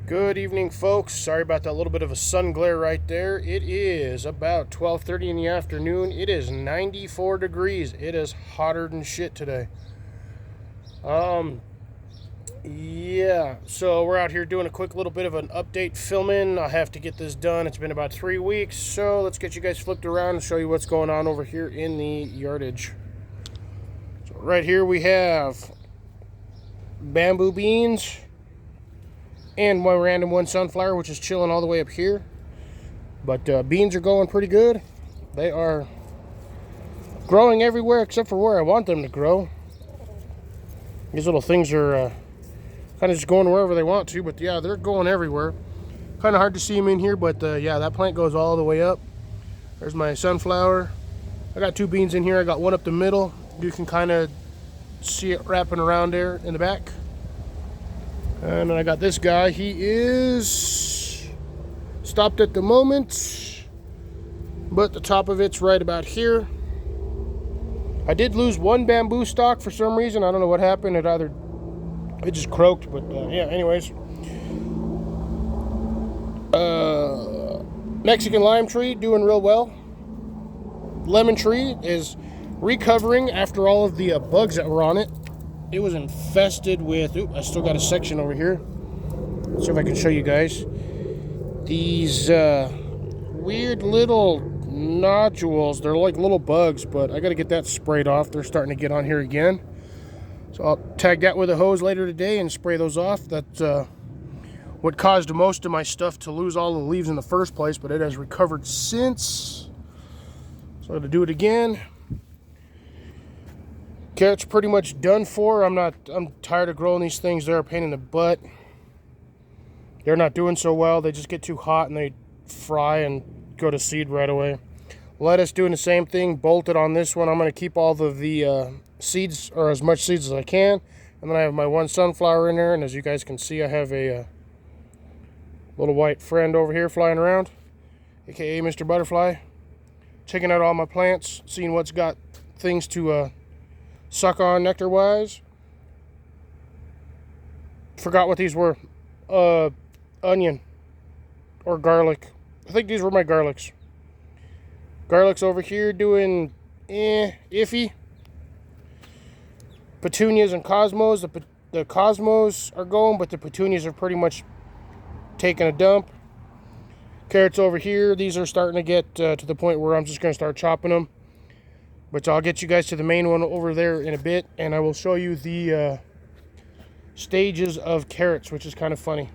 Good evening, folks. Sorry about that little bit of a sun glare right there. It is about 12:30 in the afternoon. It is 94 degrees. It is hotter than shit today. Yeah. So we're out here doing a quick little bit of an update filming. I have to get this done. It's been about 3 weeks. So let's get you guys flipped around and show you what's going on over here in the yardage. So right here we have bamboo beans and my random one sunflower, which is chilling all the way up here. But beans are going pretty good. They are growing everywhere except for where I want them to grow. These little things are kind of just going wherever they want to, but yeah, they're going everywhere. Kind of hard to see them in here, but yeah, that plant goes all the way up. There's my sunflower. I got two beans in here. I got one up the middle. You can kind of see it wrapping around there in the back. And then I got this guy. He is stopped at the moment, but the top of it's right about here. I did lose one bamboo stalk for some reason. I don't know what happened. It just croaked, but yeah, anyways. Mexican lime tree doing real well. Lemon tree is recovering after all of the bugs that were on it. It was infested with, I still got a section over here. Let's see if I can show you guys. These weird little nodules. They're like little bugs, but I got to get that sprayed off. They're starting to get on here again. So I'll tag that with a hose later today and spray those off. That's what caused most of my stuff to lose all the leaves in the first place, but it has recovered since. So I'm going to do it again. Carrots pretty much done for. I'm tired of growing these things. They're a pain in the butt. They're not doing so well. They just get too hot and they fry and go to seed right away. Lettuce doing the same thing. Bolted on this one. I'm going to keep all of the seeds, or as much seeds as I can. And then I have my one sunflower in there. And as you guys can see, I have a little white friend over here flying around, aka Mr. Butterfly. Checking out all my plants, seeing what's got things to suck on nectar wise. Forgot what these were. Onion or garlic. I think these were my garlics. Garlic's over here doing iffy. Petunias and cosmos. The cosmos are going, but the petunias are pretty much taking a dump. Carrots over here. These are starting to get to the point where I'm just going to start chopping them. But I'll get you guys to the main one over there in a bit, and I will show you the stages of carrots, which is kind of funny.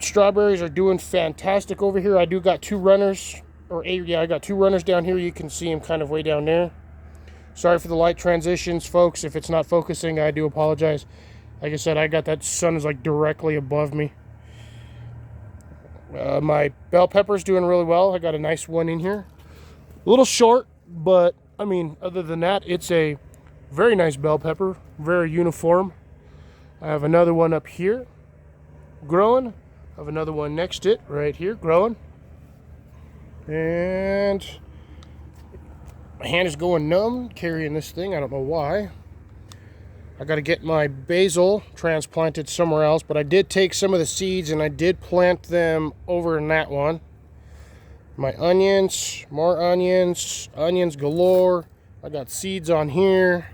Strawberries are doing fantastic over here. I do got two runners, I got two runners down here. You can see them kind of way down there. Sorry for the light transitions, folks. If it's not focusing, I do apologize. Like I said, I got that sun is like directly above me. My bell pepper's doing really well. I got a nice one in here. A little short, but I mean, other than that, it's a very nice bell pepper. Very uniform. I have another one up here growing. I have another one next to it right here growing. And my hand is going numb carrying this thing. I don't know why. I got to get my basil transplanted somewhere else, but I did take some of the seeds and I did plant them over in that one. My onions, more onions, onions galore. I got seeds on here.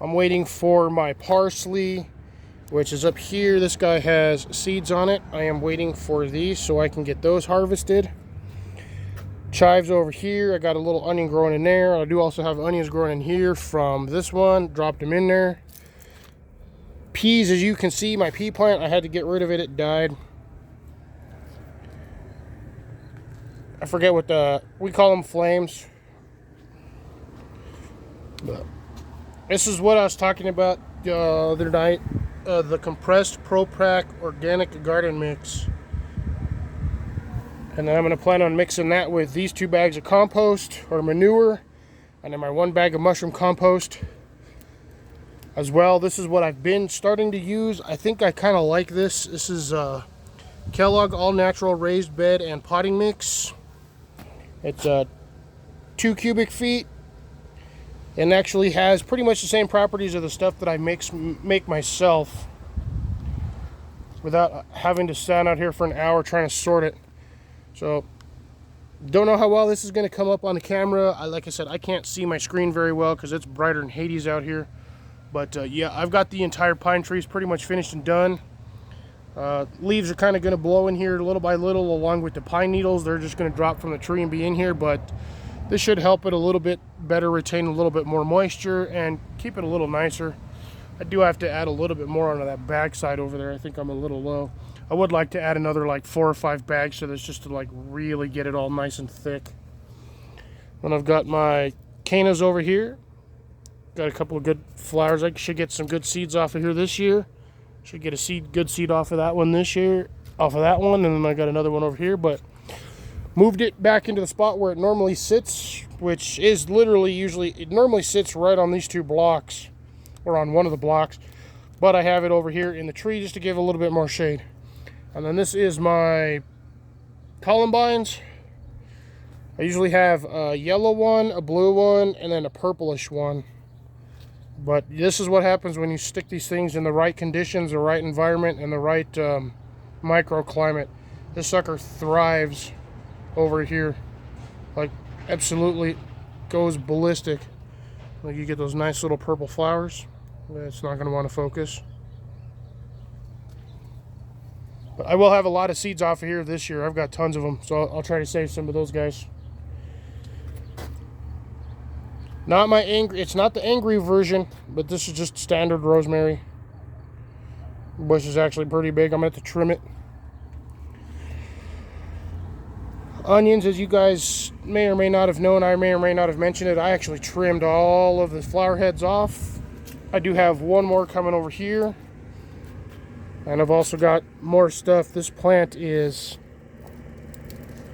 I'm waiting for my parsley, which is up here. This guy has seeds on it. I am waiting for these so I can get those harvested. Chives over here. I got a little onion growing in there. I do also have onions growing in here from this one. Dropped them in there. Peas, as you can see, my pea plant, I had to get rid of it. It died. I forget what we call them, flames. But this is what I was talking about the other night. The compressed ProPack organic garden mix. And then I'm going to plan on mixing that with these 2 bags of compost or manure. And then my 1 bag of mushroom compost as well. This is what I've been starting to use. I think I kind of like this. This is Kellogg All Natural Raised Bed and Potting Mix. It's 2 cubic feet. and actually has pretty much the same properties of the stuff that I make myself. without having to stand out here for an hour trying to sort it. So, don't know how well this is going to come up on the camera. Like I said, I can't see my screen very well because it's brighter than Hades out here. But yeah, I've got the entire pine trees pretty much finished and done. Leaves are kind of going to blow in here little by little along with the pine needles. They're just going to drop from the tree and be in here, but this should help it a little bit better, retain a little bit more moisture and keep it a little nicer. I do have to add a little bit more onto that back side over there. I think I'm a little low. I would like to add another like 4 or 5 bags to this just to like really get it all nice and thick. Then I've got my cannas over here. Got a couple of good flowers. I should get some good seeds off of here this year. Should get a good seed off of that one this year, off of that one, and then I got another one over here, but moved it back into the spot where it normally sits, which is literally it normally sits right on these 2 blocks, or on one of the blocks, but I have it over here in the tree just to give a little bit more shade. And then this is my columbines. I usually have a yellow one, a blue one, and then a purplish one. But this is what happens when you stick these things in the right conditions, the right environment, and the right microclimate. This sucker thrives over here. Like, absolutely goes ballistic. Like, you get those nice little purple flowers. It's not going to want to focus. But I will have a lot of seeds off of here this year. I've got tons of them, so I'll try to save some of those guys. Not my angry, it's not the angry version, but this is just standard rosemary. The bush is actually pretty big. I'm going to have to trim it. Onions, as you guys may or may not have known, I may or may not have mentioned it, I actually trimmed all of the flower heads off. I do have one more coming over here. And I've also got more stuff. This plant is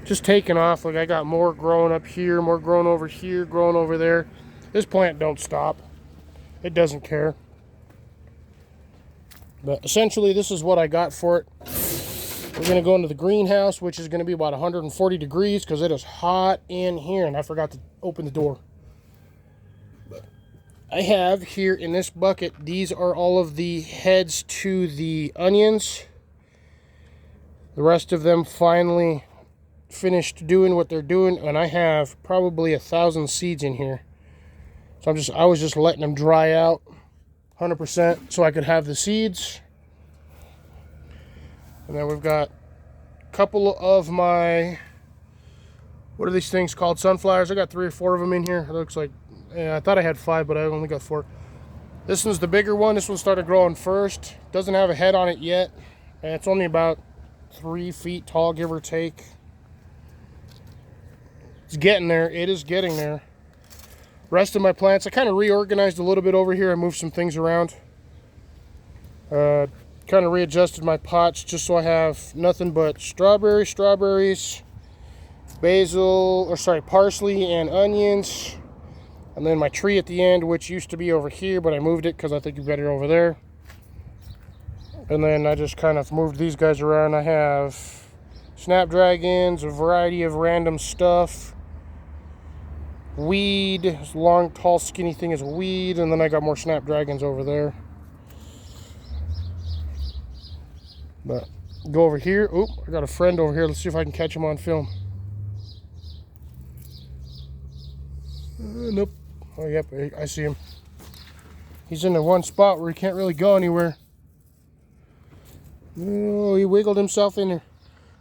just taking off. Like, I got more growing up here, more growing over here, growing over there. This plant don't stop. It doesn't care. But essentially, this is what I got for it. We're going to go into the greenhouse, which is going to be about 140 degrees because it is hot in here. And I forgot to open the door. But I have here in this bucket, these are all of the heads to the onions. The rest of them finally finished doing what they're doing. And I have probably 1,000 seeds in here. So I was just letting them dry out 100% so I could have the seeds. And then we've got a couple of my, what are these things called? Sunflowers. I got 3 or 4 of them in here. It looks like, I thought I had 5, but I only got 4. This one's the bigger one. This one started growing first. Doesn't have a head on it yet. And it's only about 3 feet tall, give or take. It's getting there. It is getting there. Rest of my plants, I kind of reorganized a little bit over here. I moved some things around. Kind of readjusted my pots just so I have nothing but strawberries, parsley and onions. And then my tree at the end, which used to be over here, but I moved it because I think it's better over there. And then I just kind of moved these guys around. I have snapdragons, a variety of random stuff. Weed, this long, tall, skinny thing is weed, and then I got more snapdragons over there. But go over here. Oop, I got a friend over here. Let's see if I can catch him on film. Nope. Oh, yep, I see him. He's in the one spot where he can't really go anywhere. Oh, he wiggled himself in there.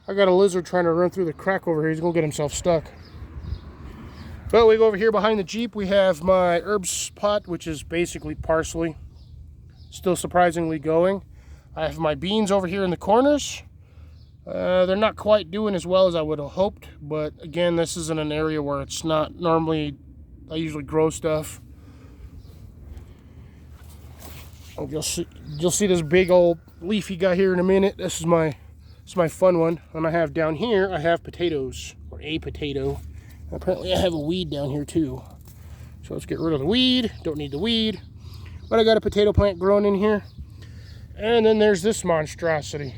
I got a lizard trying to run through the crack over here. He's going to get himself stuck. But we go over here behind the Jeep. We have my herbs pot, which is basically parsley. Still surprisingly going. I have my beans over here in the corners. They're not quite doing as well as I would have hoped. But again, this isn't an area where it's not normally, I usually grow stuff. You'll see this big old leaf you got here in a minute. This is my fun one. And I have down here, I have potatoes, or a potato. Apparently I have a weed down here too. So let's get rid of the weed. Don't need the weed. But I got a potato plant growing in here. And then there's this monstrosity.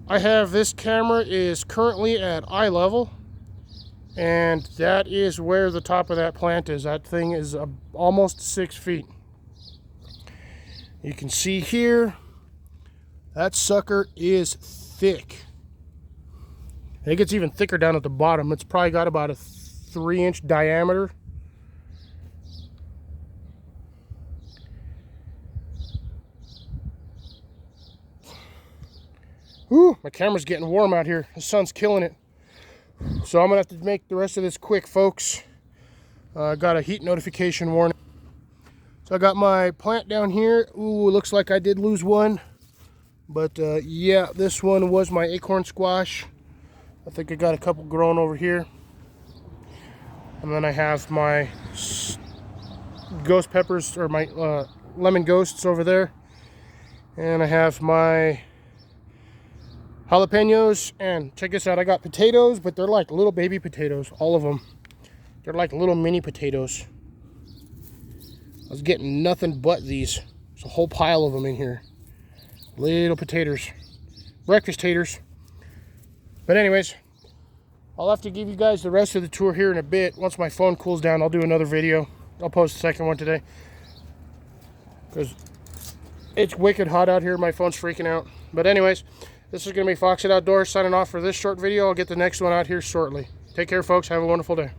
I have this camera is currently at eye level. And that is where the top of that plant is. That thing is almost 6 feet. You can see here That sucker is thick. It gets even thicker down at the bottom. It's probably got about a 3-inch diameter. Whew, my camera's getting warm out here. The sun's killing it. So I'm gonna have to make the rest of this quick, folks. Got a heat notification warning. So I got my plant down here. Ooh, it looks like I did lose one. But yeah, this one was my acorn squash. I think I got a couple growing over here. And then I have my ghost peppers, or my lemon ghosts over there. And I have my jalapenos. And check this out, I got potatoes, but they're like little baby potatoes, all of them. They're like little mini potatoes. I was getting nothing but these. There's a whole pile of them in here. Little potatoes. Breakfast taters. But anyways, I'll have to give you guys the rest of the tour here in a bit. Once my phone cools down, I'll do another video. I'll post the second one today, because it's wicked hot out here. My phone's freaking out. But anyways, this is going to be Fox It Outdoors signing off for this short video. I'll get the next one out here shortly. Take care, folks. Have a wonderful day.